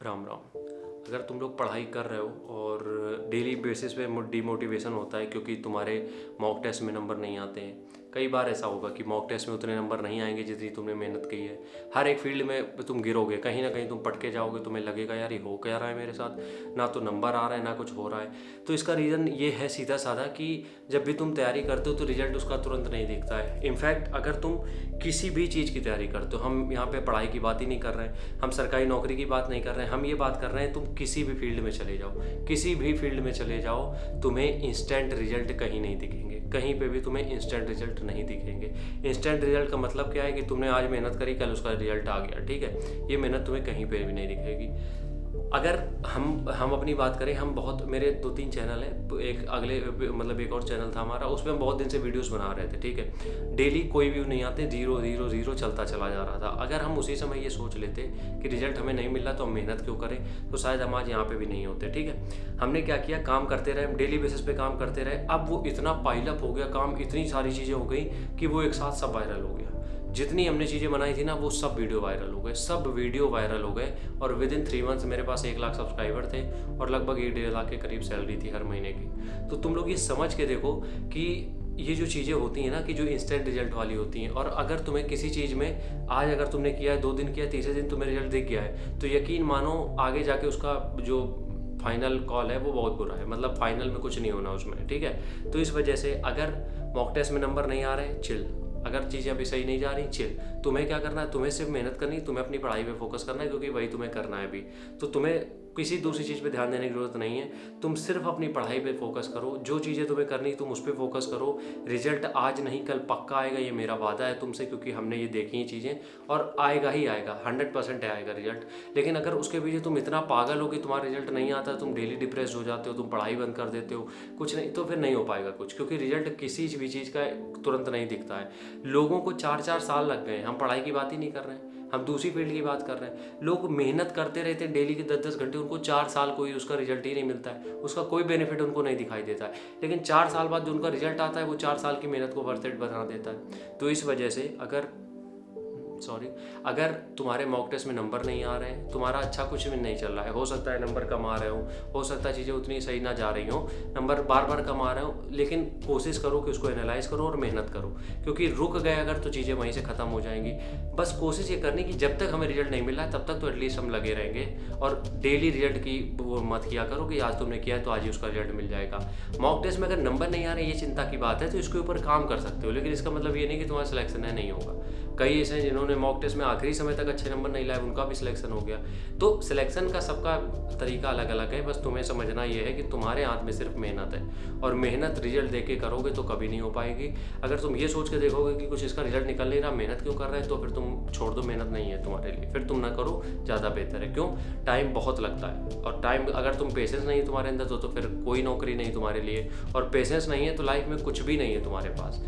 राम राम। अगर तुम लोग पढ़ाई कर रहे हो और डेली बेसिस पे डिमोटिवेशन होता है क्योंकि तुम्हारे मॉक टेस्ट में नंबर नहीं आते हैं। कई बार ऐसा होगा कि मॉक टेस्ट में उतने नंबर नहीं आएंगे जितनी तुमने मेहनत की है। हर एक फील्ड में तुम गिरोगे, कहीं ना कहीं तुम पट के जाओगे, तुम्हें लगेगा यार ये हो क्या रहा है मेरे साथ, ना तो नंबर आ रहा है ना कुछ हो रहा है। तो इसका रीज़न ये है सीधा साधा कि जब भी तुम तैयारी करते हो तो रिजल्ट उसका तुरंत नहीं दिखता है। इनफैक्ट अगर तुम किसी भी चीज़ की तैयारी करते हो, हम यहाँ पे पढ़ाई की बात ही नहीं कर रहे हैं, हम सरकारी नौकरी की बात नहीं कर रहे हैं, हम ये बात कर रहे हैं तुम किसी भी फील्ड में चले जाओ, किसी भी फील्ड में चले जाओ, तुम्हें इंस्टेंट रिजल्ट कहीं नहीं दिखेंगे, कहीं पे भी तुम्हें इंस्टेंट रिजल्ट नहीं दिखेंगे। इंस्टेंट रिजल्ट का मतलब क्या है कि तुमने आज मेहनत करी, कल उसका रिजल्ट आ गया, ठीक है। ये मेहनत तुम्हें कहीं पे भी नहीं दिखेगी। अगर हम अपनी बात करें, हम बहुत, मेरे 2-3 चैनल हैं, एक अगले मतलब एक और चैनल था हमारा, उसमें हम बहुत दिन से वीडियोस बना रहे थे, ठीक है। डेली कोई व्यू नहीं आते, 0 0 0 चलता चला जा रहा था। अगर हम उसी समय ये सोच लेते कि रिजल्ट हमें नहीं मिल रहा तो हम मेहनत क्यों करें, तो शायद हम आज यहाँ पे भी नहीं होते, ठीक है। हमने क्या किया, काम करते रहे, डेली बेसिस पे काम करते रहे। अब वो इतना पाइलअप हो गया काम, इतनी सारी चीज़ें हो गई कि वो एक साथ सब वायरल हो गया। जितनी हमने चीज़ें बनाई थी ना, वो सब वीडियो वायरल हो गए, सब वीडियो वायरल हो गए। और विद इन 3 मंथ्स मेरे पास 1 लाख सब्सक्राइबर थे और लगभग 1-1.5 लाख के करीब सैलरी थी हर महीने की। तो तुम लोग ये समझ के देखो कि ये जो चीज़ें होती हैं ना, कि जो इंस्टेंट रिजल्ट वाली होती हैं, और अगर तुम्हें किसी चीज़ में आज अगर तुमने किया है, 2 दिन किया, तीसरे दिन तुम्हें रिजल्ट दिख गया है, तो यकीन मानो आगे जाके उसका जो फाइनल कॉल है वो बहुत बुरा है, मतलब फाइनल में कुछ नहीं होना उसमें, ठीक है। तो इस वजह से अगर मॉक टेस्ट में नंबर नहीं आ रहे, चिल। अगर चीज़ें अभी सही नहीं जा रही, चिल। तुम्हें क्या करना है, तुम्हें सिर्फ मेहनत करनी है, तुम्हें अपनी पढ़ाई पे फोकस करना है, क्योंकि वही तुम्हें करना है अभी। तो तुम्हें किसी दूसरी चीज़ पे ध्यान देने की जरूरत नहीं है। तुम सिर्फ अपनी पढ़ाई पे फोकस करो, जो चीज़ें तुम्हें करनी तुम उस पर फोकस करो। रिजल्ट आज नहीं कल पक्का आएगा, ये मेरा वादा है तुमसे, क्योंकि हमने ये देखी ही चीज़ें, और आएगा ही आएगा, 100% आएगा रिजल्ट। लेकिन अगर उसके पीछे तुम इतना पागल हो कि तुम्हारा रिजल्ट नहीं आता, तुम डेली डिप्रेस हो जाते हो, तुम पढ़ाई बंद कर देते हो, कुछ नहीं, तो फिर नहीं हो पाएगा कुछ, क्योंकि रिजल्ट किसी भी चीज़ का तुरंत नहीं दिखता है। लोगों को 4-4 साल लग गए। हम पढ़ाई की बात ही नहीं कर रहे हैं, हम दूसरी फील्ड की बात कर रहे हैं। लोग मेहनत करते रहते हैं डेली के 10-10 घंटे, उनको 4 साल कोई उसका रिजल्ट ही नहीं मिलता है, उसका कोई बेनिफिट उनको नहीं दिखाई देता है। लेकिन 4 साल बाद जो उनका रिजल्ट आता है, वो 4 साल की मेहनत को वर्थ इट बना देता है। तो इस वजह से अगर तुम्हारे मॉक टेस्ट में नंबर नहीं आ रहे हैं, तुम्हारा अच्छा कुछ भी नहीं चल रहा है, हो सकता है नंबर कम आ रहे हो सकता है चीज़ें उतनी सही ना जा रही हो, नंबर बार बार कम आ रहे हो, लेकिन कोशिश करो कि उसको एनालाइज करो और मेहनत करो, क्योंकि रुक गए अगर तो चीज़ें वहीं से ख़त्म हो जाएंगी। बस कोशिश ये करनी कि जब तक हमें रिजल्ट नहीं मिल रहा है तब तक तो एटलीस्ट हम लगे रहेंगे, और डेली रिजल्ट की वो मत किया करो कि आज तुमने किया है तो आज ही उसका रिजल्ट मिल जाएगा। मॉक टेस्ट में अगर नंबर नहीं आ रहे, ये चिंता की बात है, तो इसके ऊपर काम कर सकते हो, लेकिन इसका मतलब ये नहीं कि तुम्हारा सिलेक्शन है नहीं होगा। कई ऐसे हैं जिन्होंने मॉक टेस्ट में आखिरी समय तक अच्छे नंबर नहीं लाए, उनका भी सिलेक्शन हो गया। तो सिलेक्शन का सबका तरीका अलग अलग है, बस तुम्हें समझना ये है कि तुम्हारे हाथ में सिर्फ मेहनत है, और मेहनत रिजल्ट देके करोगे तो कभी नहीं हो पाएगी। अगर तुम ये सोच के देखोगे कि कुछ इसका रिजल्ट निकल नहीं रहा, मेहनत क्यों कर रहे हैं, तो फिर तुम छोड़ दो, मेहनत नहीं है तुम्हारे लिए, फिर तुम ना करो, ज़्यादा बेहतर है। क्यों, टाइम बहुत लगता है, और टाइम, अगर तुम पेशेंस नहीं है तुम्हारे अंदर तो फिर कोई नौकरी नहीं तुम्हारे लिए, और पेशेंस नहीं है तो लाइफ में कुछ भी नहीं है तुम्हारे पास।